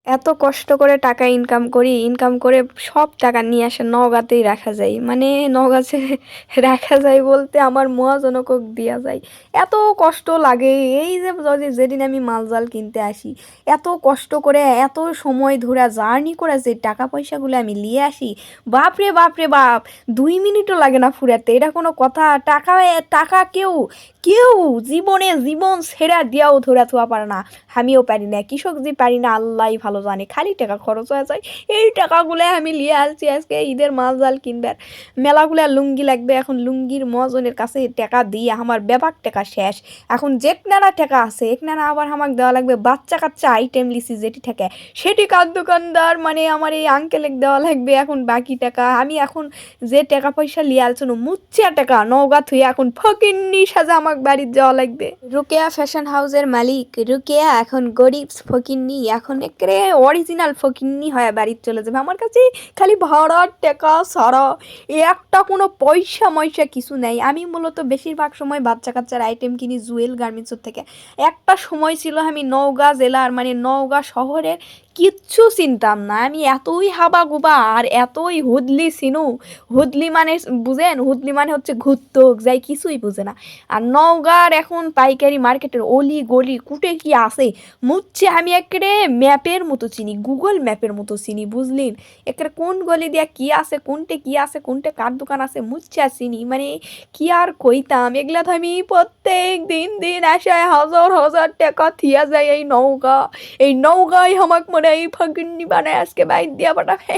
এত কষ্ট করে টাকা ইনকাম করি, ইনকাম করে সব টাকা নিয়ে আসে নওগাঁতেই রাখা যায়। মানে নওগাঁতে রাখা যায় বলতে আমার মহাজনকক দিয়া যায়। এত কষ্ট লাগে এই যে যদি যেদিন আমি মালজাল কিনতে আসি, এত কষ্ট করে এত সময় ধরে জার্নি করে যে টাকা পয়সাগুলো আমি নিয়ে আসি, বাপরে বাপ রে বাপ, 2 মিনিটও লাগে না ফুরাতে। এটা কোনো কথা? টাকা টাকা কেউ কেউ জীবনে জীবন ছেড়া দিয়াও ধরে থোয়া পারে না। আমিও পারি না, কৃষক যে পারি না আল্লাহই ভালো জানে, খালি টাকা খরচ হয়ে যায়। এই টাকাগুলো আমি লিয়ে আসছি আজকে ঈদের মাল জাল কিনবার। মেলাগুলা লুঙ্গি লাগবে, এখন লুঙ্গির মজনের কাছে টাকা দিয়ে আমার ব্যাপার টাকা শেষ। এখন যেকনারা টাকা আছে একনারা আবার আমাকে দেওয়া লাগবে বাচ্চা কাচ্চা আইটেম লিসি যেটি থাকে সেটি কার দোকানদার মানে আমার এই আঙ্কেলেক দেওয়া লাগবে এখন বাকি টাকা। আমি এখন যে টাকা পয়সা লিয়ে আলছিল মুচ্ছা টাকা নওগাঁ থুয়ে এখন ফকিন্নি সাজা আমাকে বাড়ির যাওয়া লাগবে। রুকেয়া ফ্যাশন হাউসের মালিক রুকেয়া এখন গরিব ফকিন্নি, এখন একেবারে অরিজিনাল ফকিন্নি হয়ে বাড়িতে চলে যাবে। আমার কাছে খালি ভাড়ার টাকা সারা, একটা কোনো পয়সা ময়সা কিছু নেই। আমি মূলত বেশিরভাগ সময় বাচ্চা কাচ্চার আইটেম কিনি জুয়েল গার্মেন্টসের থেকে। একটা সময় ছিল আমি নওগাঁ জেলার মানে নওগাঁ শহরের কিচ্ছু চিনতাম না। আমি এতই হাবা গুবা আর এতই হুদলি চিনু। হুদলি মানে বুঝেন, হুদলি মানে হচ্ছে ঘুরতোক যাই, কিছুই বুঝে না। আর নওগাঁর এখন পাইকারি মার্কেটের অলি গলি কুটে কি আছে মুচ্ছে আমি একেবারে ম্যাপের মতো চিনি, গুগল ম্যাপের মতো চিনি, বুঝলিন? একেবারে কোন গলি দিয়া কি আছে, কোনটে কি আছে, কোনটে কার দোকান আছে মুচ্ছে চিনি। মানে কি আর কইতাম, এগুলা তো আমি প্রত্যেক দিন দিন আসায় হাজার হাজার টাকা থিয়া যায় এই নওগাঁ। এই নওগাঁয় আমাকে মনে হয় ফাঁকিন্নি বানায় আজকে বাইর দিয়া পাঠাবে।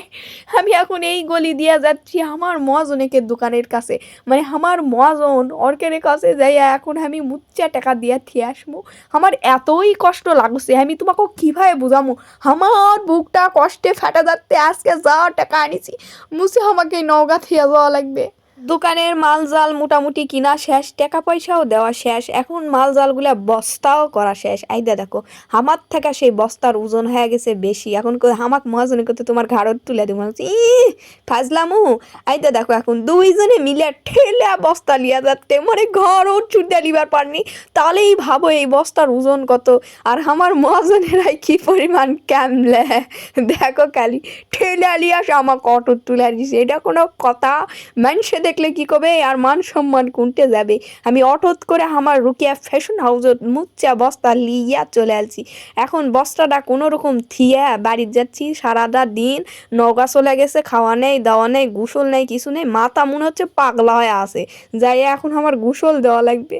আমি এখন এই গলি দিয়া যাচ্ছি আমার মহাজনেকের দোকানের কাছে, মানে আমার মহাজন অর্কের কাছে যাইয়া এখন আমি মুচ্চা টাকা দিয়া থিয়ে আসবো। আমার এতই কষ্ট লাগছে আমি তোমাকে কিভাবে বুঝামো। আমার বুকটা কষ্টে ফাটা যাচ্ছে, আজকে যা টাকা আনিছি মুছে আমাকে এই নওগাঁ থিয়া যাওয়া লাগবে। দোকানের মাল জাল মোটামুটি কিনা শেষ, টাকা পয়সাও দেওয়া শেষ, এখন মাল জালগুলা বস্তাও করা শেষ। আইদা দেখো আমার থেকে সেই বস্তার ওজন হয়ে গেছে বেশি, এখন হামাক মহাজনে করতে তোমার ঘাড়ত তুলে দিব ই ফাজলামু। আইদা দেখো এখন দুইজনে মিলে ঠেলা বস্তা লিয়া যাচ্ছে, মানে ঘরও চুটে লিবার পারনি। তাহলেই ভাবো এই বস্তার ওজন কত। আর আমার মহাজনেরাই কি পরিমাণ ক্যামলে দেখো খালি ঠেলা লিয়া আমাকে অটো তুলে দিছে। এটা কোনো কথা? মানুষে দেখলে কি কবে আর মান সম্মান কোনটে যাবে। আমি অটোত করে আমার রুকিয়া ফ্যাশন হাউসত মুচ্চা বস্তা লিয়া চলে আসছি। এখন বস্তাটা কোনো রকম থিয়া বাড়ির যাচ্ছি। সারাটা দিন নওগাঁ চলে গেছে, খাওয়া নেই দাওয়া নেই গোসল নেই কিছু নেই, মাথা মনে হচ্ছে পাগলা হয়ে আছে। যাই এখন আমার গোসল দেওয়া লাগবে।